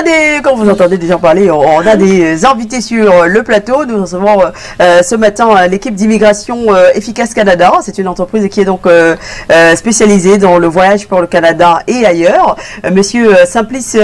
des, comme vous entendez déjà parler, on a des invités sur le plateau. Nous recevons ce matin l'équipe d'immigration Efficace Canada. C'est une entreprise qui est donc spécialisée dans le voyage pour le Canada et ailleurs. Monsieur Simplice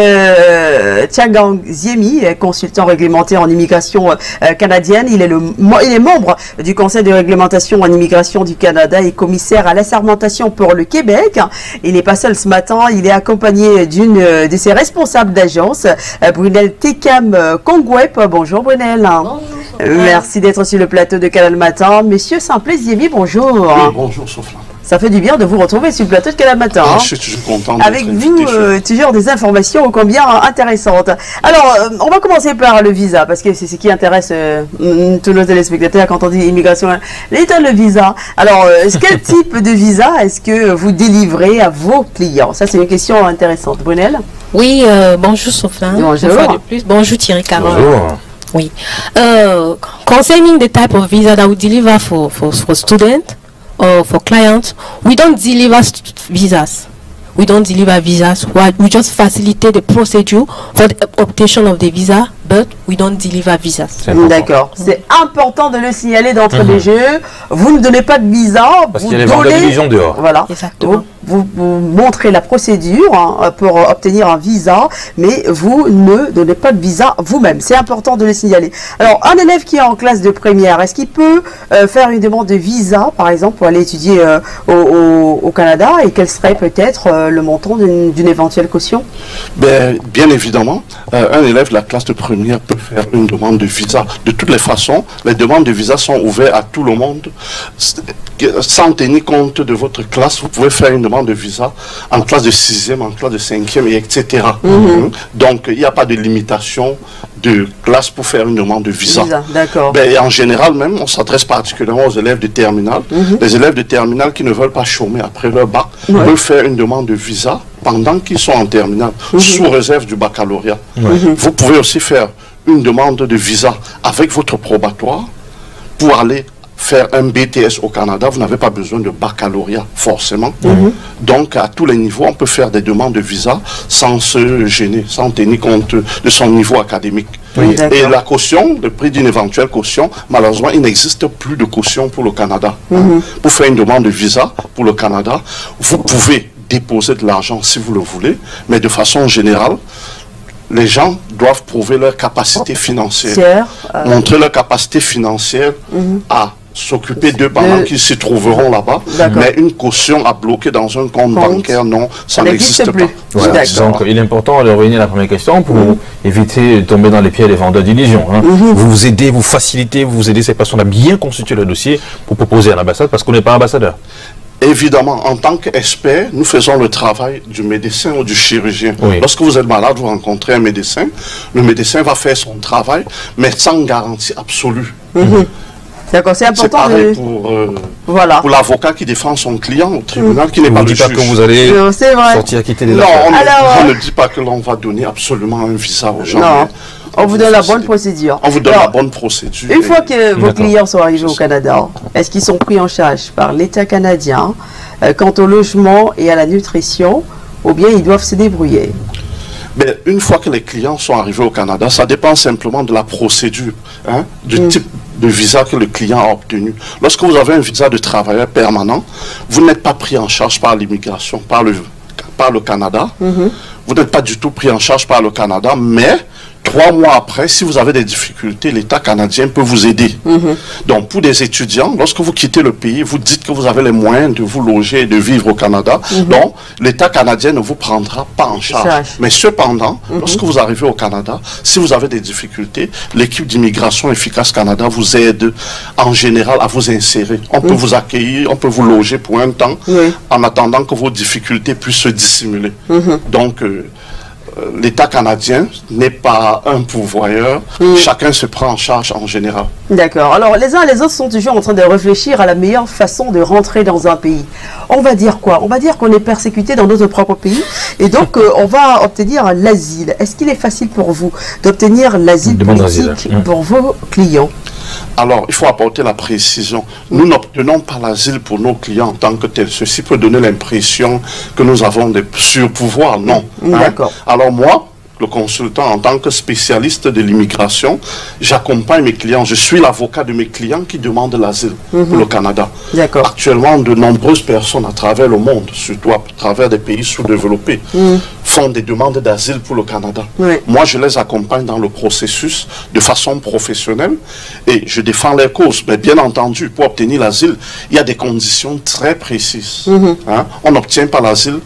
Tchagang Ziemi, consultant réglementaire en immigration canadienne. Il est membre du Conseil de réglementation en immigration du Canada et commissaire à l'assermentation pour le Québec. Il n'est pas seul ce matin, il est accompagné d'une de ses responsables d'agence, Brunel Tekam Kongwep. Bonjour Brunel. Bonjour. Merci d'être sur le plateau de Canal Matin. Monsieur Simplice Ziemi, bonjour. Oui, bonjour Sofla. Ça fait du bien de vous retrouver sur le plateau de Canal Matin. Je suis toujours content avec vous, toujours des informations ô combien intéressantes. Alors, on va commencer par le visa, parce que c'est ce qui intéresse tous nos téléspectateurs quand on dit immigration. L'état de visa. Alors, quel type de visa est-ce que vous délivrez à vos clients? Ça, c'est une question intéressante. Brunel? Oui, bonjour Sofla. Bonjour. Une fois de plus. Bonjour Thierry Caron. Bonjour. Oui. Concerning the type of visa that we deliver for students, or for clients, we don't deliver visas. We don't deliver visas. We just facilitate the procedure for the obtention of the visa, but we don't deliver visas. D'accord. C'est important de le signaler d'entrée de jeu. Vous ne donnez pas de visa. Parce qu'il y a les vendeurs d'illusions dehors. Voilà. Exactement. Vous montrez la procédure pour obtenir un visa, mais vous ne donnez pas de visa vous-même. C'est important de le signaler. Alors, un élève qui est en classe de première, est-ce qu'il peut faire une demande de visa, par exemple, pour aller étudier au Canada, et quel serait peut-être le montant d'une éventuelle caution? Bien évidemment, un élève de la classe de première peut faire une demande de visa. De toutes les façons, les demandes de visa sont ouvertes à tout le monde. Sans tenir compte de votre classe, vous pouvez faire une demande de visa en classe de 6e, en classe de 5e, etc. Donc, il n'y a pas de limitation de classe pour faire une demande de visa. D'accord. En général, même, on s'adresse particulièrement aux élèves de terminale. Les élèves de terminale qui ne veulent pas chômer après leur bac peuvent faire une demande de visa pendant qu'ils sont en terminale, sous réserve du baccalauréat. Vous pouvez aussi faire une demande de visa avec votre probatoire pour aller faire un BTS au Canada. Vous n'avez pas besoin de baccalauréat, forcément. Donc, à tous les niveaux, on peut faire des demandes de visa sans se gêner, sans tenir compte de son niveau académique. Et la caution, le prix d'une éventuelle caution, malheureusement, il n'existe plus de caution pour le Canada. Pour faire une demande de visa pour le Canada, vous pouvez déposer de l'argent si vous le voulez, mais de façon générale, les gens doivent prouver leur capacité financière, montrer leur capacité financière à s'occuper d'eux pendant qu'ils se trouveront là-bas. Mais une caution à bloquer dans un compte bancaire, non, ça n'existe pas. Voilà. Donc, il est important de revenir à la première question pour éviter de tomber dans les pieds des vendeurs d'illusions. Vous vous aidez, vous facilitez, vous aidez ces personnes à bien constituer le dossier pour proposer à l'ambassade, parce qu'on n'est pas ambassadeur. Évidemment, en tant qu'expert, nous faisons le travail du médecin ou du chirurgien. Lorsque vous êtes malade, vous rencontrez un médecin, le médecin va faire son travail, mais sans garantie absolue. D'accord, c'est important. C'est pareil pour l'avocat qui défend son client au tribunal, qui n'est pas le juge. Vous ne dites pas que vous allez sortir quitter les affaires. Non, on ne dit pas que l'on va donner absolument un visa aux gens. Non. On vous donne la bonne procédure. On vous donne la bonne procédure. Une fois que vos clients sont arrivés au Canada, est-ce qu'ils sont pris en charge par l'État canadien quant au logement et à la nutrition, ou bien ils doivent se débrouiller? Une fois que les clients sont arrivés au Canada, ça dépend simplement de la procédure, du type de visa que le client a obtenu. Lorsque vous avez un visa de travailleur permanent, vous n'êtes pas pris en charge par l'immigration, par le Canada. Vous n'êtes pas du tout pris en charge par le Canada, mais 3 mois après, si vous avez des difficultés, l'État canadien peut vous aider. Donc, pour des étudiants, lorsque vous quittez le pays, vous dites que vous avez les moyens de vous loger et de vivre au Canada. Donc, l'État canadien ne vous prendra pas en charge. Mais cependant, lorsque vous arrivez au Canada, si vous avez des difficultés, l'équipe d'immigration Efficace Canada vous aide en général à vous insérer. On peut vous accueillir, on peut vous loger pour un temps, en attendant que vos difficultés puissent se dissimuler. Donc, l'État canadien n'est pas un pourvoyeur, chacun se prend en charge en général. D'accord. Alors, les uns et les autres sont toujours en train de réfléchir à la meilleure façon de rentrer dans un pays. On va dire quoi? On va dire qu'on est persécuté dans notre propre pays, et donc on va obtenir l'asile. Est-ce qu'il est facile pour vous d'obtenir l'asile politique pour vos clients? Alors, il faut apporter la précision. Nous n'obtenons pas l'asile pour nos clients en tant que tel. Ceci peut donner l'impression que nous avons des surpouvoirs. Non. D'accord. Alors moi, le consultant, en tant que spécialiste de l'immigration, j'accompagne mes clients. Je suis l'avocat de mes clients qui demandent l'asile pour le Canada. Actuellement, de nombreuses personnes à travers le monde, surtout à travers des pays sous-développés, font des demandes d'asile pour le Canada. Moi, je les accompagne dans le processus de façon professionnelle et je défends les causes. Mais bien entendu, pour obtenir l'asile, il y a des conditions très précises. Hein? On n'obtient pas l'asile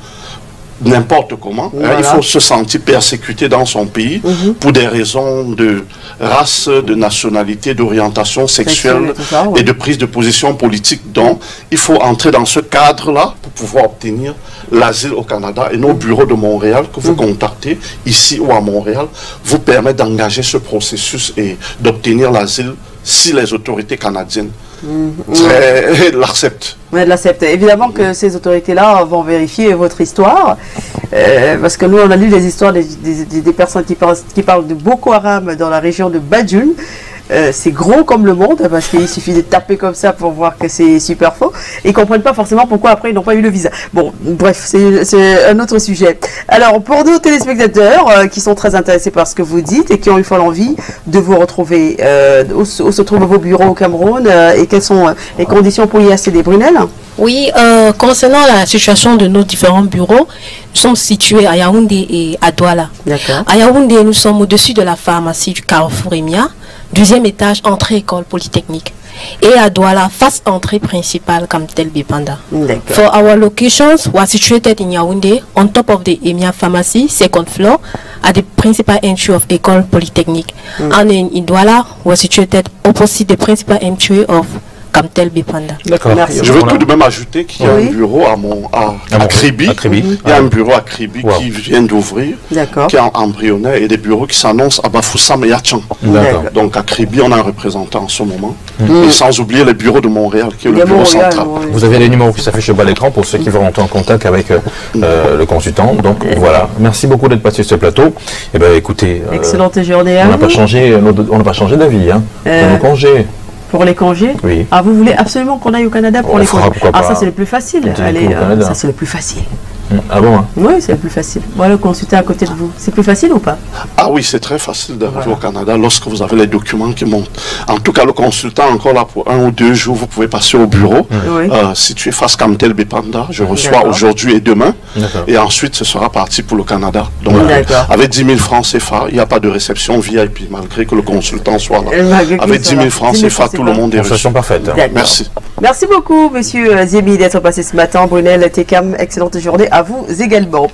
n'importe comment. Voilà. Il faut se sentir persécuté dans son pays pour des raisons de race, de nationalité, d'orientation sexuelle et de prise de position politique. Donc, il faut entrer dans ce cadre-là pour pouvoir obtenir l'asile au Canada. Et nos bureaux de Montréal que vous contactez, ici ou à Montréal, vous permettent d'engager ce processus et d'obtenir l'asile si les autorités canadiennes l'acceptent. Oui, l'acceptent. Évidemment que ces autorités-là vont vérifier votre histoire, parce que nous, on a lu les histoires des personnes qui parlent de Boko Haram dans la région de Badjoun. C'est gros comme le monde, parce qu'il suffit de taper comme ça pour voir que c'est super faux. Ils ne comprennent pas forcément pourquoi après ils n'ont pas eu le visa. Bon, bref, c'est un autre sujet. Alors, pour nos téléspectateurs qui sont très intéressés par ce que vous dites et qui ont eu folle envie de vous retrouver, où se trouvent vos bureaux au Cameroun et quelles sont les conditions pour y accéder, Brunel? Oui, concernant la situation de nos différents bureaux, nous sommes situés à Yaoundé et à Douala. À Yaoundé, nous sommes au-dessus de la pharmacie du Carrefour Emia, deuxième étage, entrée école polytechnique. Et à Douala, face entrée principale, Kamtel Bipanda. For our locations, we are situated in Yaoundé, on top of the Emia pharmacy, second floor, at the principal entry of École Polytechnique. And in Douala, we are situated opposite the principal entry of Kamtel Bipanda. D'accord. Je veux tout de même ajouter qu'il y a un bureau à Kribi. Il y a un bureau à Kribi qui vient d'ouvrir, qui est embryonnaire, et des bureaux qui s'annoncent à Bafoussam et Yachan. Donc à Kribi, on a un représentant en ce moment. Et sans oublier les bureaux de Montréal, qui est le bureau central. Vous avez les numéros qui s'affichent au bas de l'écran pour ceux qui veulent entrer en contact avec le consultant. Donc voilà. Merci beaucoup d'être passé sur ce plateau. Et ben écoutez, excellente journée à vous. On n'a pas changé d'avis, hein. Nos congés. Pour les congés? Oui. Ah, vous voulez absolument qu'on aille au Canada pour les congés? Ah, ça c'est le plus facile. Allez, ça c'est le plus facile. Ah bon, hein? Oui, c'est le plus facile. Voilà, le consulter à côté de vous. C'est plus facile ou pas? Ah oui, c'est très facile d'arriver au Canada lorsque vous avez les documents qui montent. En tout cas, le consultant, encore là pour 1 ou 2 jours, vous pouvez passer au bureau. Situé face Kamtel Bipanda, je reçois aujourd'hui et demain. Et ensuite, ce sera parti pour le Canada. Donc, avec 10 000 francs CFA, il n'y a pas de réception VIP, malgré que le consultant soit là. Avec 10 000 francs CFA, tout le monde est reçu. Parfaite. Merci. Merci beaucoup, monsieur Ziemi, d'être passé ce matin. Brunel, Tekam, excellente journée à vous également.